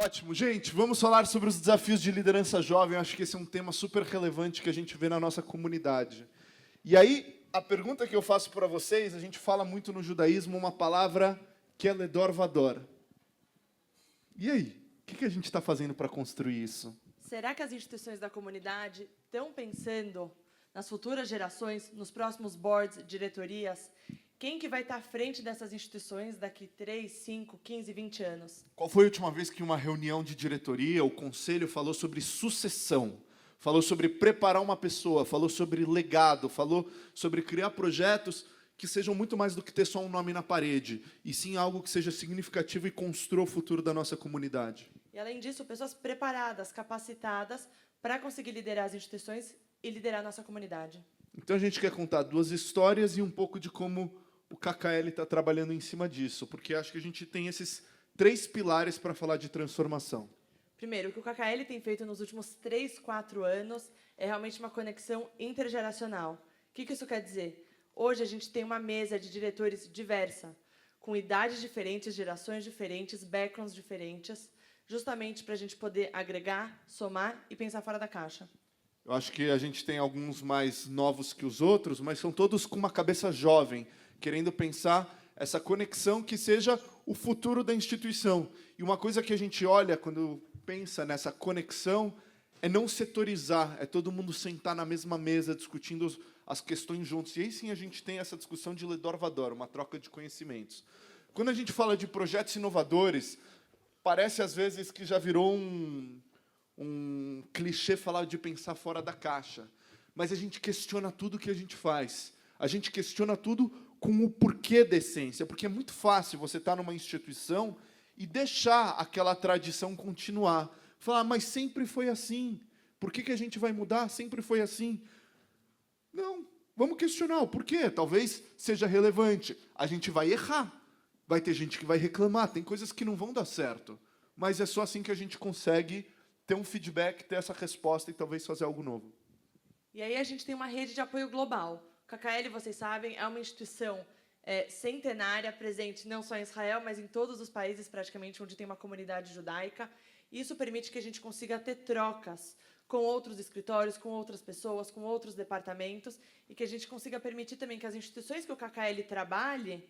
Ótimo, gente, vamos falar sobre os desafios de liderança jovem. Eu acho que esse é um tema super relevante que a gente vê na nossa comunidade. E aí, a pergunta que eu faço para vocês, a gente fala muito no judaísmo uma palavra que é ledor vador. E aí, o que a gente está fazendo para construir isso? Será que as instituições da comunidade estão pensando nas futuras gerações, nos próximos boards, diretorias? Quem que vai estar à frente dessas instituições daqui 3, 5, 15, 20 anos? Qual foi a última vez que uma reunião de diretoria, o conselho, falou sobre sucessão? Falou sobre preparar uma pessoa, falou sobre legado, falou sobre criar projetos que sejam muito mais do que ter só um nome na parede, e sim algo que seja significativo e construa o futuro da nossa comunidade. E, além disso, pessoas preparadas, capacitadas para conseguir liderar as instituições e liderar a nossa comunidade. Então a gente quer contar duas histórias e um pouco de como o KKL está trabalhando em cima disso, porque acho que a gente tem esses 3 pilares para falar de transformação. Primeiro, o que o KKL tem feito nos últimos 3, 4 anos é realmente uma conexão intergeracional. O que isso quer dizer? Hoje a gente tem uma mesa de diretores diversa, com idades diferentes, gerações diferentes, backgrounds diferentes, justamente para a gente poder agregar, somar e pensar fora da caixa. Eu acho que a gente tem alguns mais novos que os outros, mas são todos com uma cabeça jovem, querendo pensar essa conexão que seja o futuro da instituição. E uma coisa que a gente olha quando pensa nessa conexão é não setorizar, é todo mundo sentar na mesma mesa discutindo as questões juntos. E aí sim a gente tem essa discussão de ledor vador, uma troca de conhecimentos. Quando a gente fala de projetos inovadores, parece às vezes que já virou um clichê falar de pensar fora da caixa. Mas a gente questiona tudo que a gente faz. A gente questiona tudo com o porquê da essência. Porque é muito fácil você estar numa instituição e deixar aquela tradição continuar. Falar, mas sempre foi assim. Por que a gente vai mudar? Sempre foi assim. Não, vamos questionar o porquê. Talvez seja relevante. A gente vai errar. Vai ter gente que vai reclamar. Tem coisas que não vão dar certo. Mas é só assim que a gente consegue ter um feedback, ter essa resposta e talvez fazer algo novo. E aí a gente tem uma rede de apoio global. O KKL, vocês sabem, é uma instituição centenária, presente não só em Israel, mas em todos os países, praticamente, onde tem uma comunidade judaica. Isso permite que a gente consiga ter trocas com outros escritórios, com outras pessoas, com outros departamentos, e que a gente consiga permitir também que as instituições que o KKL trabalhe,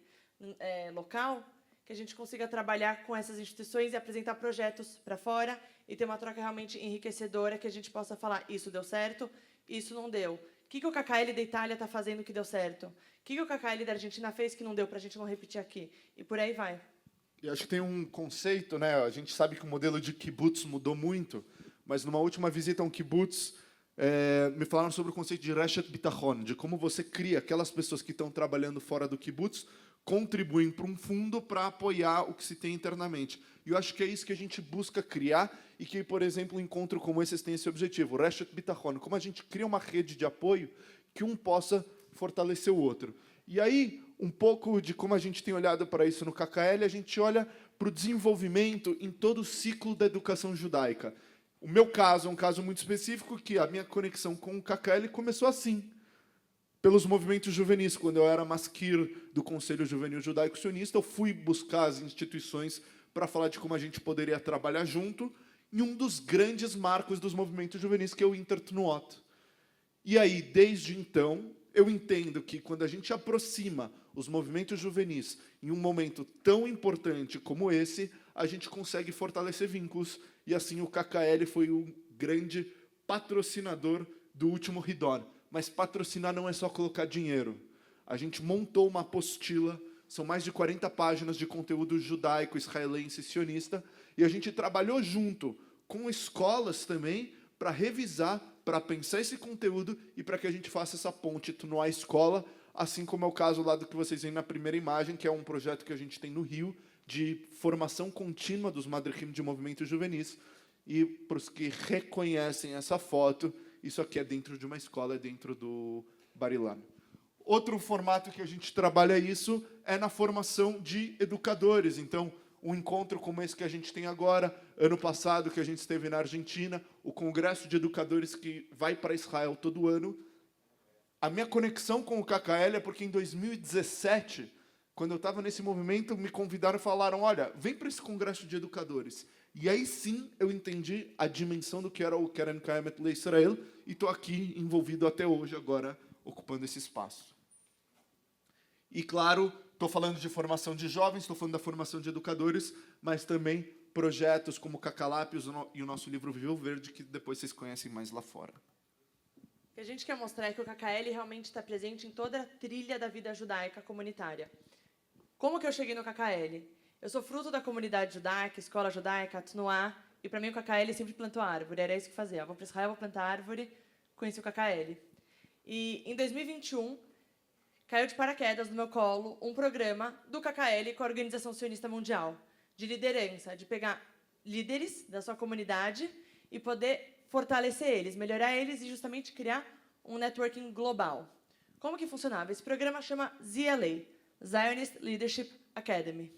local, que a gente consiga trabalhar com essas instituições e apresentar projetos para fora e ter uma troca realmente enriquecedora, que a gente possa falar, isso deu certo, isso não deu. O que o KKL da Itália está fazendo que deu certo? O que o KKL da Argentina fez que não deu para a gente não repetir aqui? E por aí vai. E acho que tem um conceito, né? A gente sabe que o modelo de kibbutz mudou muito, mas numa última visita a um kibbutz, me falaram sobre o conceito de reshet bitachon, de como você cria aquelas pessoas que estão trabalhando fora do kibbutz, contribuem para um fundo para apoiar o que se tem internamente. E eu acho que é isso que a gente busca criar e que, por exemplo, um encontro como esse tem esse objetivo, o Reshet Bitachon, como a gente cria uma rede de apoio que um possa fortalecer o outro. E aí, um pouco de como a gente tem olhado para isso no KKL, a gente olha para o desenvolvimento em todo o ciclo da educação judaica. O meu caso é um caso muito específico, que a minha conexão com o KKL começou assim, pelos movimentos juvenis. Quando eu era masquir do Conselho Juvenil Judaico Sionista, eu fui buscar as instituições para falar de como a gente poderia trabalhar junto em um dos grandes marcos dos movimentos juvenis, que é o Intertnuot. E aí, desde então, eu entendo que quando a gente aproxima os movimentos juvenis em um momento tão importante como esse, a gente consegue fortalecer vínculos. E assim o KKL foi o grande patrocinador do último Hidor. Mas patrocinar não é só colocar dinheiro. A gente montou uma apostila, são mais de 40 páginas de conteúdo judaico, israelense, sionista, e a gente trabalhou junto com escolas também para revisar, para pensar esse conteúdo e para que a gente faça essa ponte no a escola, assim como é o caso lá do que vocês veem na primeira imagem, que é um projeto que a gente tem no Rio, de formação contínua dos madrichim de movimentos juvenis. E para os que reconhecem essa foto, isso aqui é dentro de uma escola, é dentro do Bar-Ilan. Outro formato que a gente trabalha isso é na formação de educadores. Então, um encontro como esse que a gente tem agora, ano passado que a gente esteve na Argentina, o Congresso de Educadores que vai para Israel todo ano. A minha conexão com o KKL é porque em 2017, quando eu estava nesse movimento, me convidaram e falaram, olha, vem para esse Congresso de Educadores. E aí sim eu entendi a dimensão do que era o Keren Kayemet LeIsrael e estou aqui envolvido até hoje, agora ocupando esse espaço. E claro, estou falando de formação de jovens, estou falando da formação de educadores, mas também projetos como o Cacalap e o nosso livro Viver o Verde, que depois vocês conhecem mais lá fora. O que a gente quer mostrar é que o KKL realmente está presente em toda a trilha da vida judaica comunitária. Como que eu cheguei no KKL? Eu sou fruto da comunidade judaica, escola judaica, Tnuá, e para mim o KKL sempre plantou árvore, era isso que fazia. Eu vou para Israel, vou plantar árvore, conheci o KKL. E em 2021, caiu de paraquedas no meu colo um programa do KKL com a Organização Sionista Mundial, de liderança, de pegar líderes da sua comunidade e poder fortalecer eles, melhorar eles e justamente criar um networking global. Como que funcionava? Esse programa chama ZLA, Zionist Leadership Academy.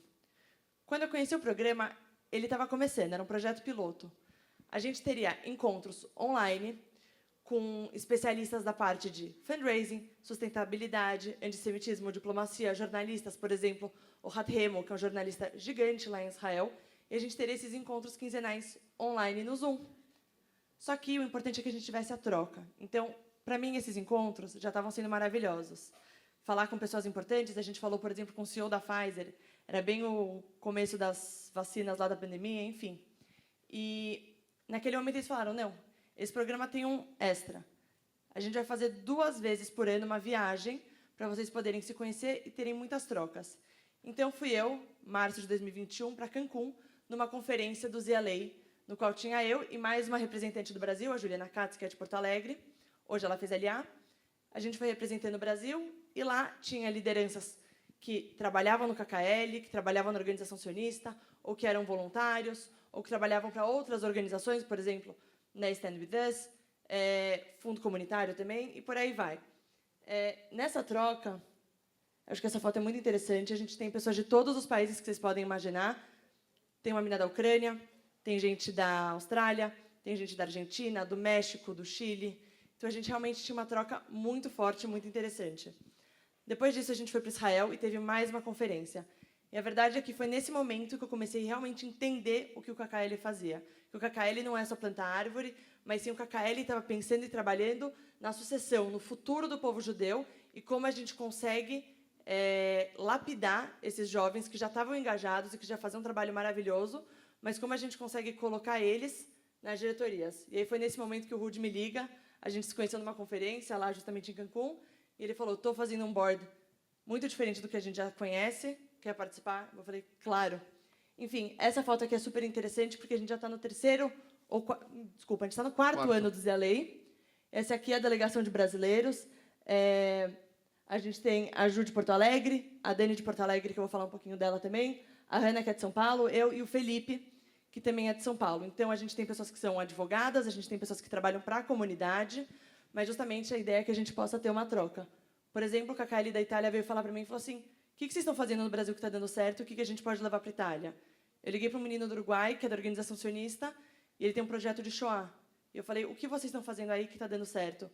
Quando eu conheci o programa, ele estava começando, era um projeto piloto. A gente teria encontros online com especialistas da parte de fundraising, sustentabilidade, antissemitismo, diplomacia, jornalistas, por exemplo, o Hat Hemo, que é um jornalista gigante lá em Israel, e a gente teria esses encontros quinzenais online no Zoom. Só que o importante é que a gente tivesse a troca. Então, para mim, esses encontros já estavam sendo maravilhosos. Falar com pessoas importantes, a gente falou, por exemplo, com o CEO da Pfizer, era bem o começo das vacinas lá da pandemia, enfim. E naquele momento eles falaram, não, esse programa tem um extra. A gente vai fazer 2 vezes por ano uma viagem para vocês poderem se conhecer e terem muitas trocas. Então, fui eu, março de 2021, para Cancún, numa conferência do ZLA, no qual tinha eu e mais uma representante do Brasil, a Juliana Katz, que é de Porto Alegre. Hoje ela fez LA. A gente foi representando o Brasil e lá tinha lideranças que trabalhavam no KKL, que trabalhavam na organização sionista, ou que eram voluntários, ou que trabalhavam para outras organizações, por exemplo, na Stand With Us, fundo comunitário também, e por aí vai. Nessa troca, acho que essa foto é muito interessante, a gente tem pessoas de todos os países que vocês podem imaginar. Tem uma menina da Ucrânia, tem gente da Austrália, tem gente da Argentina, do México, do Chile. Então, a gente realmente tinha uma troca muito forte, muito interessante. Depois disso, a gente foi para Israel e teve mais uma conferência. E a verdade é que foi nesse momento que eu comecei realmente a entender o que o KKL fazia. Que o KKL não é só plantar árvore, mas sim o KKL estava pensando e trabalhando na sucessão, no futuro do povo judeu e como a gente consegue lapidar esses jovens que já estavam engajados e que já faziam um trabalho maravilhoso, mas como a gente consegue colocar eles nas diretorias. E aí foi nesse momento que o Rudy me liga, a gente se conheceu numa conferência lá justamente em Cancún, e ele falou, estou fazendo um board muito diferente do que a gente já conhece, quer participar? Eu falei, claro. Enfim, essa foto aqui é super interessante, porque a gente já está no a gente está no quarto ano do ZLA. Essa aqui é a delegação de brasileiros. A gente tem a Ju de Porto Alegre, a Dani de Porto Alegre, que eu vou falar um pouquinho dela também, a Hanna, que é de São Paulo, eu e o Felipe, que também é de São Paulo. Então, a gente tem pessoas que são advogadas, a gente tem pessoas que trabalham para a comunidade, mas justamente a ideia é que a gente possa ter uma troca. Por exemplo, o KKL da Itália veio falar para mim e falou assim, o que vocês estão fazendo no Brasil que está dando certo, o que a gente pode levar para a Itália? Eu liguei para um menino do Uruguai, que é da organização sionista, e ele tem um projeto de Shoah. E eu falei, o que vocês estão fazendo aí que está dando certo?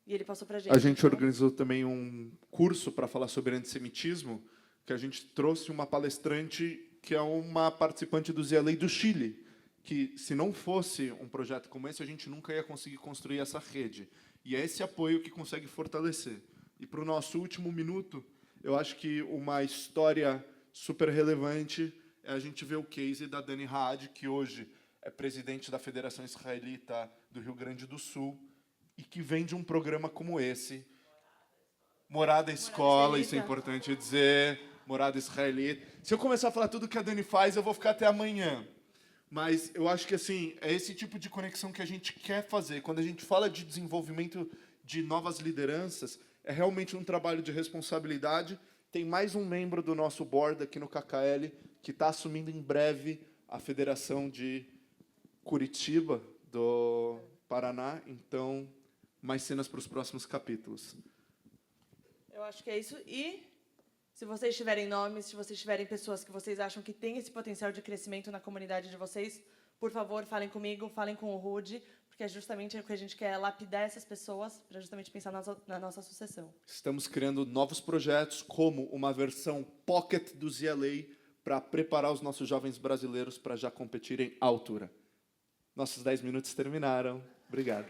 E ele passou para a gente. A gente organizou também um curso para falar sobre antissemitismo, que a gente trouxe uma palestrante que é uma participante do ZLA do Chile, que, se não fosse um projeto como esse, a gente nunca ia conseguir construir essa rede. E é esse apoio que consegue fortalecer. E, para o nosso último minuto, eu acho que uma história super relevante é a gente ver o case da Dani Haad, que hoje é presidente da Federação Israelita do Rio Grande do Sul, e que vem de um programa como esse, Morada Escola, isso é importante dizer, Morada Israelita. Se eu começar a falar tudo que a Dani faz, eu vou ficar até amanhã. Mas eu acho que assim, é esse tipo de conexão que a gente quer fazer. Quando a gente fala de desenvolvimento de novas lideranças, é realmente um trabalho de responsabilidade. Tem mais um membro do nosso board aqui no KKL que está assumindo em breve a Federação de Curitiba, do Paraná. Então, mais cenas para os próximos capítulos. Eu acho que é isso. E, se vocês tiverem nomes, se vocês tiverem pessoas que vocês acham que têm esse potencial de crescimento na comunidade de vocês, por favor, falem comigo, falem com o Rudy, porque é justamente o que a gente quer, lapidar essas pessoas para justamente pensar na nossa sucessão. Estamos criando novos projetos, como uma versão pocket do ZLA para preparar os nossos jovens brasileiros para já competirem à altura. Nossos 10 minutos terminaram. Obrigado.